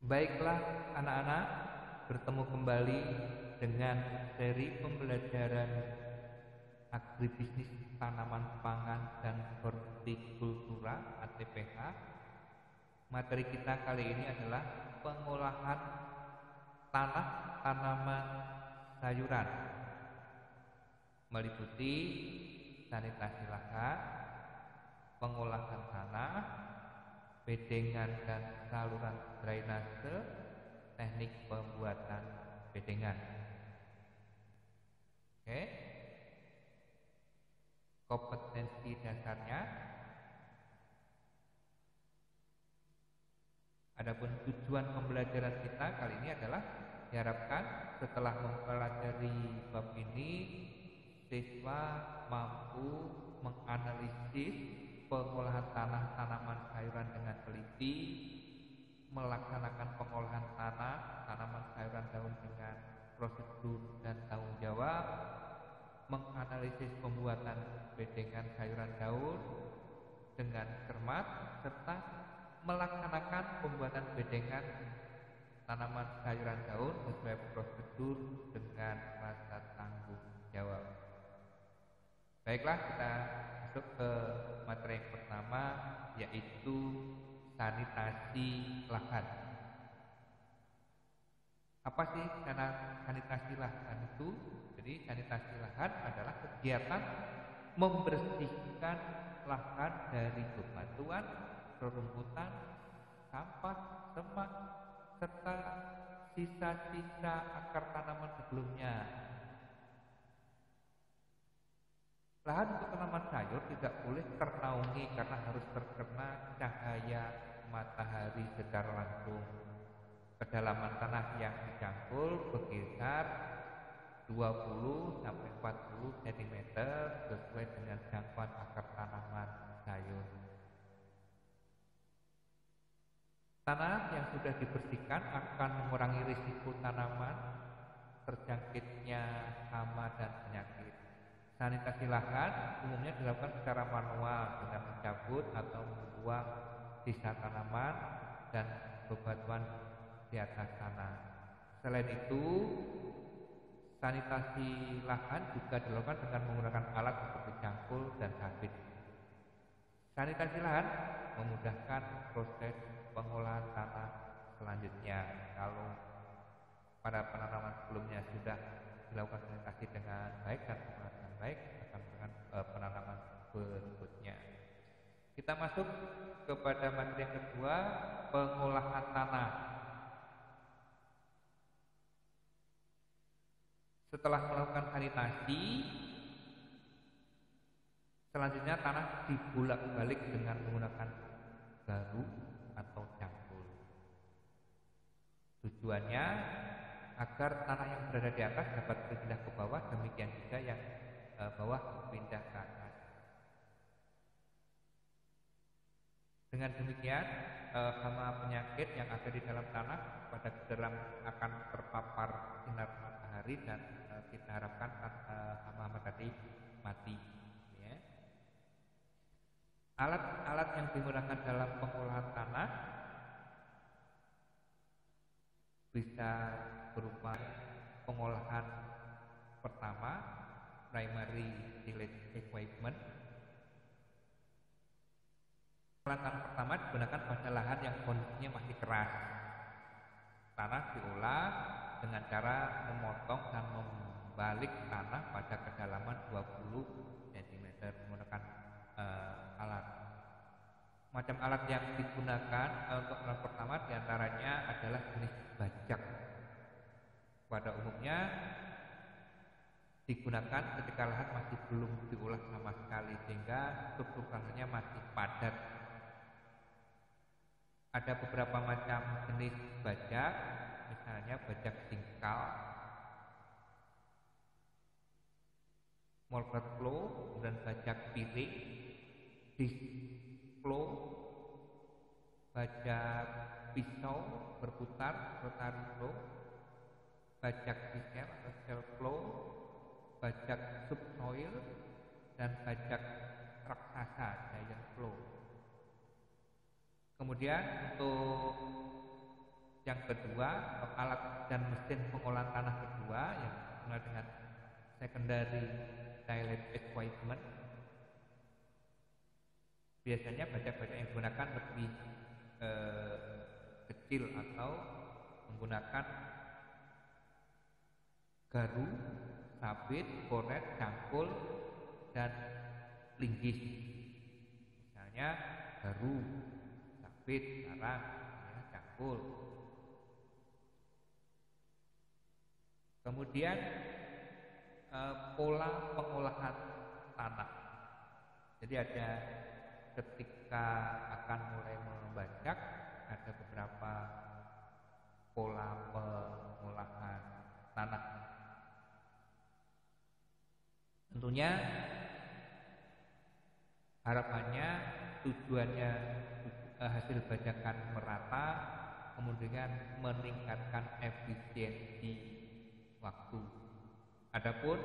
Baiklah anak-anak, bertemu kembali dengan seri pembelajaran agribisnis tanaman pangan dan hortikultura (ATPH). Materi kita kali ini adalah pengolahan tanah tanaman sayuran, meliputi sanitasi lahan, pengolahan tanah, bedengan dan saluran drainase, teknik pembuatan bedengan. Oke. Kompetensi dasarnya. Adapun tujuan pembelajaran kita kali ini adalah diharapkan setelah mempelajari bab ini, siswa mampu menganalisis pengolahan tanah tanaman sayuran dengan teliti, melaksanakan pengolahan tanah tanaman sayuran daun dengan prosedur dan tanggung jawab, menganalisis pembuatan bedengan sayuran daun dengan cermat, serta melaksanakan pembuatan bedengan tanaman sayuran daun sesuai prosedur dengan rasa tanggung jawab. Baiklah, kita masuk ke materi yang pertama, yaitu sanitasi lahan. Apa sih sanitasi lahan itu? Jadi sanitasi lahan adalah kegiatan membersihkan lahan dari bebatuan, rerumputan, sampah, semak, serta sisa-sisa akar tanaman sebelumnya. Lahan untuk tanaman sayur tidak boleh ternaungi karena harus terkena cahaya matahari secara langsung. Kedalaman tanah yang dicangkul berkisar 20 sampai 40 cm sesuai dengan jangkauan akar tanaman sayur. Tanah yang sudah dibersihkan akan mengurangi risiko tanaman terjangkitnya hama dan penyakit. Sanitasi lahan umumnya dilakukan secara manual dengan mencabut atau membuang sisa tanaman dan bebatuan di atas tanah. Selain itu, sanitasi lahan juga dilakukan dengan menggunakan alat seperti cangkul dan sabit. Sanitasi lahan memudahkan proses pengolahan tanah selanjutnya. Kalau pada penanaman sebelumnya sudah dilakukan sanitasi dengan baik dan pengolahan dengan baik, akan dengan penanaman berikutnya. Kita masuk kepada materi yang kedua, pengolahan tanah. Setelah melakukan sanitasi, selanjutnya tanah dibolak-balik dengan menggunakan garu atau cangkul. Tujuannya agar tanah yang berada di atas dapat berpindah ke bawah, demikian juga yang bawah berpindah ke atas. Dengan demikian, hama penyakit yang ada di dalam tanah pada dalam akan terpapar sinar matahari dan kita harapkan hama-hama tadi mati. Ya. Alat-alat yang digunakan dalam pengolahan tanah bisa berupa pengolahan pertama, primary tillage equipment. Pengolahan pertama digunakan pada lahan yang kondisinya masih keras. Tanah diolah dengan cara memotong dan membalik tanah pada kedalaman 20 cm menggunakan alat. Macam alat yang digunakan untuk alat pertama diantaranya adalah jenis bajak. Pada umumnya digunakan ketika lahan masih belum diolah sama sekali sehingga struktur tanahnya masih padat. Ada beberapa macam jenis bajak, misalnya bajak singkal, molder plow, dan bajak piring, disc plow, bajak pisau berputar, rotary plow, bajak disel atau shell plow, bajak subsoil, dan bajak raksasa giant plow. Kemudian untuk Yang kedua, alat dan mesin pengolahan tanah kedua yang dikenal dengan secondary tillage equipment. Biasanya bajak-bajak yang digunakan lebih kecil atau menggunakan garu, sabit, koret, cangkul, dan linggis. Misalnya garu, sabit, karang, ya, cangkul. Kemudian pola pengolahan tanah. Jadi ada ketika akan mulai membajak, ada beberapa pola pengolahan tanah. Tentunya harapannya tujuannya hasil bajakan merata, kemudian meningkatkan efisiensi waktu. Adapun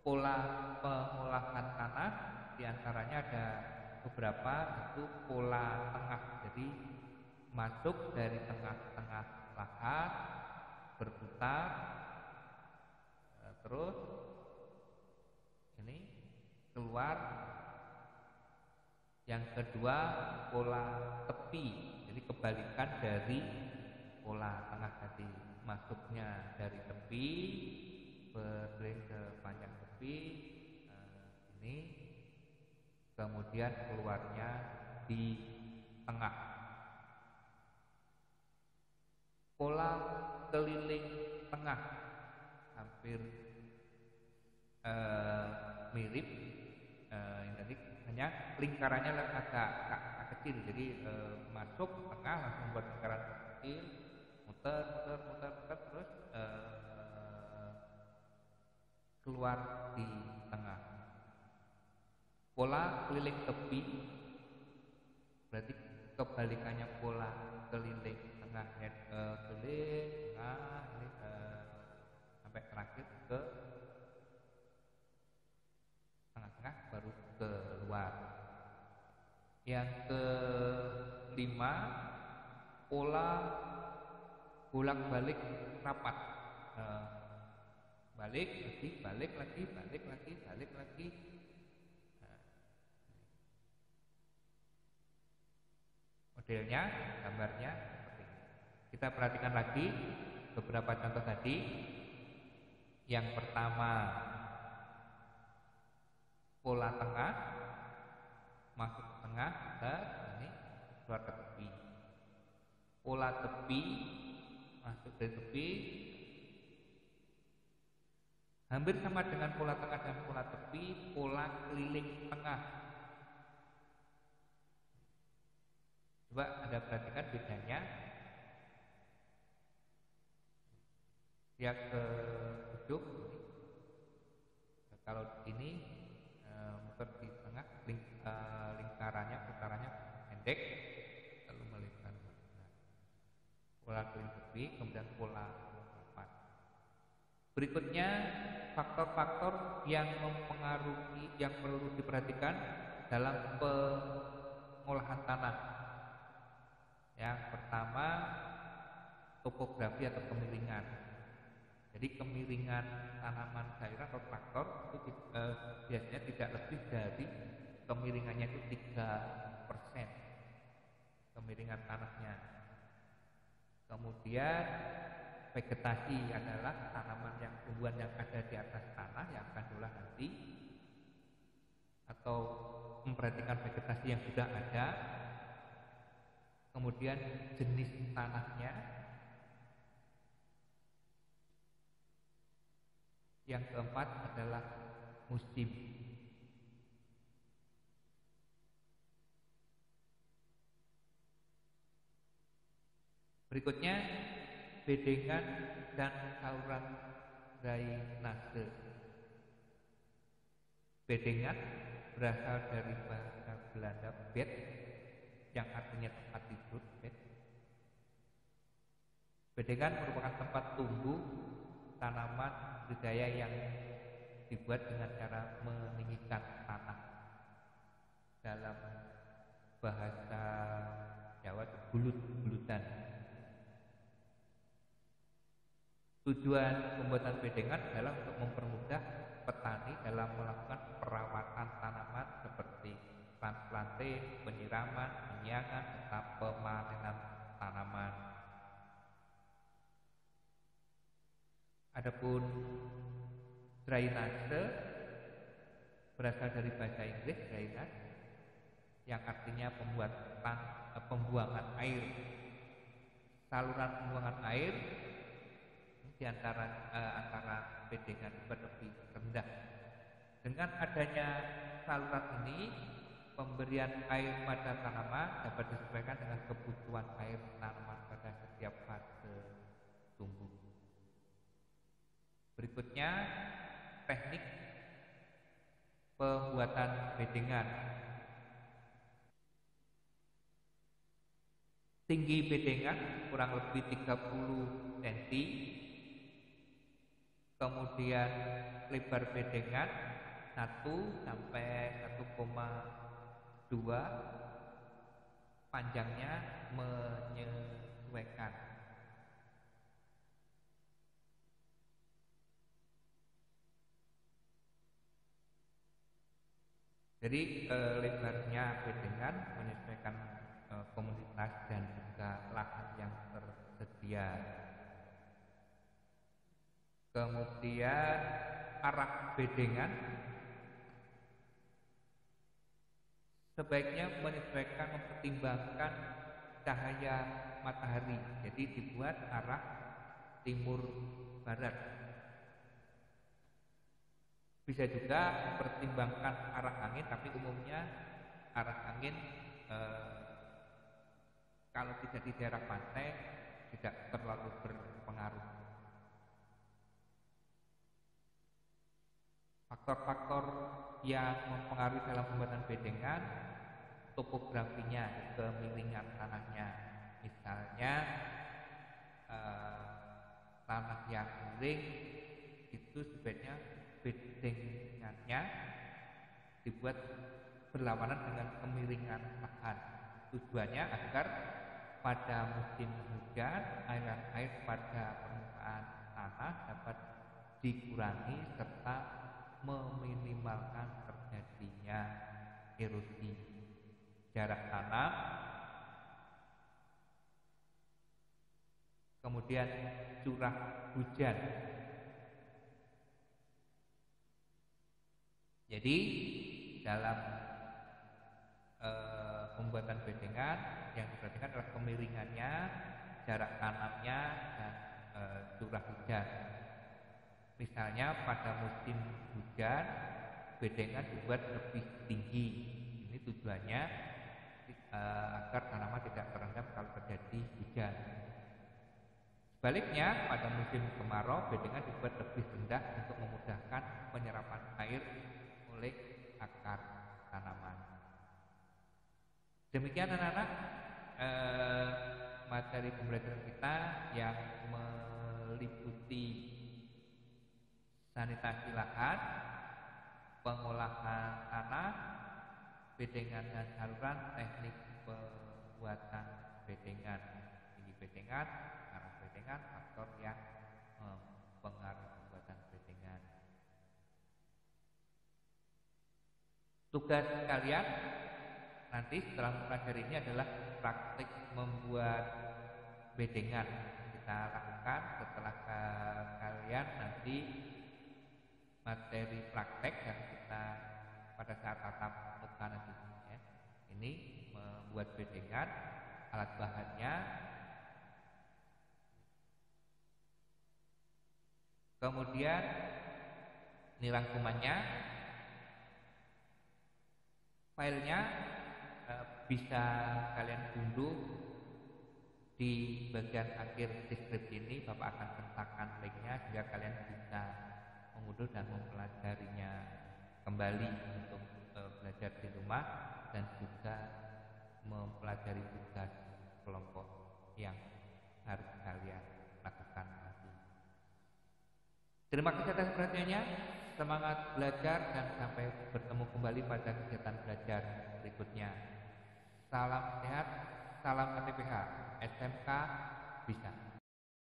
pola pengolahan tanah diantaranya ada beberapa, yaitu pola tengah. Jadi masuk dari tengah-tengah lahan, berputar, terus ini keluar. Yang kedua pola tepi, jadi kebalikan dari pola tengah tadi. Masuknya dari tepi, berkeliling ke panjang tepi, ini, kemudian keluarnya di tengah. Pola keliling tengah hampir mirip, ini hanya lingkarannya agak kecil. Jadi masuk tengah langsung buat lingkaran kecil, muter terus keluar di tengah. Pola keliling tepi berarti kebalikannya pola keliling tengah, keliling tengah ini, sampai terakhir ke tengah-tengah baru keluar. Yang kelima, pola bolak-balik rapat, balik lagi. Modelnya, gambarnya seperti ini. Kita perhatikan lagi beberapa contoh tadi. Yang pertama, pola tengah, masuk ke tengah, ini keluar ke tepi. Pola tepi, masuk dari tepi, hampir sama dengan pola tengah dan pola tepi. Pola keliling tengah, coba Anda perhatikan bedanya. Yang ke ujung, kalau ini muter di tengah, lingkarannya, putarannya pendek, lalu melipkan. Pola keliling tepi, kemudian pola rapat. Berikutnya, faktor-faktor yang mempengaruhi, yang perlu diperhatikan dalam pengolahan tanah. Yang pertama, topografi atau kemiringan. Jadi kemiringan tanaman sayuran atau traktor itu biasanya tidak lebih dari kemiringannya itu 3% kemiringan tanahnya. Kemudian vegetasi adalah tanaman yang tumbuhan yang ada di atas tanah yang akan diolah nanti, atau memperhatikan vegetasi yang sudah ada. Kemudian jenis tanahnya. Yang keempat adalah musim. Berikutnya, bedengan dan saluran drainase. Bedengan berasal dari bahasa Belanda bed, yang artinya tempat tidur, bed. Bedengan merupakan tempat tumbuh tanaman budidaya yang dibuat dengan cara meninggikan tanah. Dalam bahasa Jawa, bulut-bulutan. Tujuan pembuatan bedengan adalah untuk mempermudah petani dalam melakukan perawatan tanaman seperti transplanting, penyiraman, penyiangan, serta pemanenan tanaman. Adapun drainase berasal dari bahasa Inggris drainase yang artinya pembuangan air. Saluran pembuangan air di antara bedengan lebih rendah. Dengan adanya saluran ini, pemberian air pada tanaman dapat disesuaikan dengan kebutuhan air tanaman pada setiap fase tumbuh. Berikutnya, teknik pembuatan bedengan. Tinggi bedengan kurang lebih 30 cm. Kemudian lebar bedengan 1 sampai 1,2, panjangnya menyesuaikan. Jadi lebarnya bedengan menyesuaikan komunitas dan juga lahan yang tersedia. Kemudian arah bedengan sebaiknya menyesuaikan, mempertimbangkan cahaya matahari. Jadi dibuat arah timur barat. Bisa juga mempertimbangkan arah angin, tapi umumnya arah angin kalau tidak di daerah pantai tidak terlalu berpengaruh. Faktor-faktor yang mempengaruhi dalam pembuatan bedengan, topografinya, kemiringan tanahnya. Misalnya tanah yang miring itu sebaiknya bedengannya dibuat berlawanan dengan kemiringan lahan. Tujuannya agar pada musim hujan air pada permukaan tanah dapat dikurangi serta meminimalkan terjadinya erosi. Jarak tanam, kemudian curah hujan. Jadi dalam pembuatan bedengan yang diperhatikan adalah kemiringannya, jarak tanamnya, dan curah hujan. Misalnya pada musim hujan bedengan dibuat lebih tinggi. Ini tujuannya agar tanaman tidak terendam kalau terjadi hujan. Sebaliknya pada musim kemarau bedengan dibuat lebih rendah untuk memudahkan penyerapan air oleh akar tanaman. Demikian anak-anak materi pembelajaran kita yang meliputi sanitasi lahan, pengolahan tanah, bedengan dan saluran, teknik pembuatan bedengan. Tinggi bedengan, arah bedengan, faktor yang mempengaruhi pembuatan bedengan. Tugas kalian nanti setelah mempelajari ini adalah praktik membuat bedengan. Kita lakukan setelah kalian nanti materi praktek yang kita pada saat tatap muka nanti ya. Ini membuat bedengan, alat bahannya, kemudian ini rangkumannya, filenya bisa kalian unduh di bagian akhir deskripsi ini. Bapak akan sertakan linknya sehingga kalian bisa mengunduh dan mempelajarinya kembali untuk belajar di rumah dan juga mempelajari tugas kelompok yang harus kalian lakukan nanti. Terima kasih atas perhatiannya. Semangat belajar dan sampai bertemu kembali pada kegiatan belajar berikutnya. Salam sehat, salam KTPH, SMK bisa.